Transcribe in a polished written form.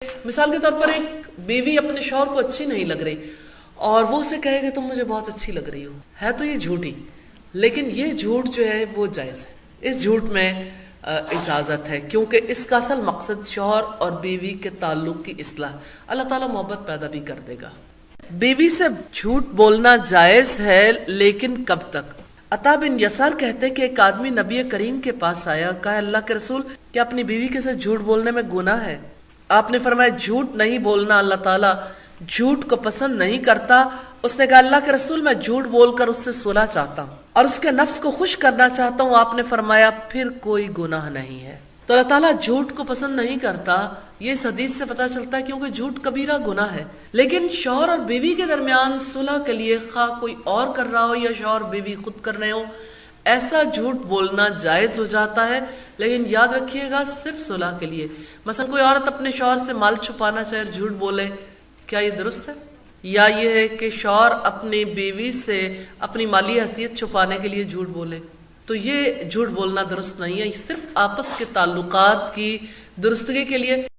مثال کے طور پر ایک بیوی اپنے شوہر کو اچھی نہیں لگ رہی اور وہ اسے کہے کہ تم مجھے بہت اچھی لگ رہی ہو، ہے تو یہ جھوٹی، لیکن یہ جھوٹ جو ہے وہ جائز ہے، اس جھوٹ میں اجازت ہے، کیونکہ اس کا اصل مقصد شوہر اور بیوی کے تعلق کی اصلاح، اللہ تعالیٰ محبت پیدا بھی کر دے گا۔ بیوی سے جھوٹ بولنا جائز ہے، لیکن کب تک؟ عطا بن یسار کہتے کہ ایک آدمی نبی کریم کے پاس آیا، کہا اللہ کے رسول کیا اپنی بیوی کے ساتھ جھوٹ بولنے میں گناہ ہے؟ آپ نے فرمایا جھوٹ نہیں بولنا اللہ تعالیٰ جھوٹ کو پسند نہیں کرتا۔ اس نے کہا اللہ کے رسول میں جھوٹ بول کر اس سے صلح چاہتا ہوں اور اس کے نفس کو خوش کرنا چاہتا ہوں۔ آپ نے فرمایا پھر کوئی گناہ نہیں ہے۔ تو اللہ تعالیٰ جھوٹ کو پسند نہیں کرتا، یہ اس حدیث سے پتہ چلتا ہے، کیونکہ جھوٹ کبیرہ گناہ ہے۔ لیکن شوہر اور بیوی کے درمیان صلح کے لیے خواہ کوئی اور کر رہا ہو یا شوہر بیوی خود کر رہے ہو، ایسا جھوٹ بولنا جائز ہو جاتا ہے، لیکن یاد رکھیے گا صرف صلح کے لیے۔ مثلا کوئی عورت اپنے شوہر سے مال چھپانا چاہے اور جھوٹ بولے، کیا یہ درست ہے؟ یا یہ ہے کہ شوہر اپنی بیوی سے اپنی مالی حیثیت چھپانے کے لیے جھوٹ بولے؟ تو یہ جھوٹ بولنا درست نہیں ہے، صرف آپس کے تعلقات کی درستگی کے لیے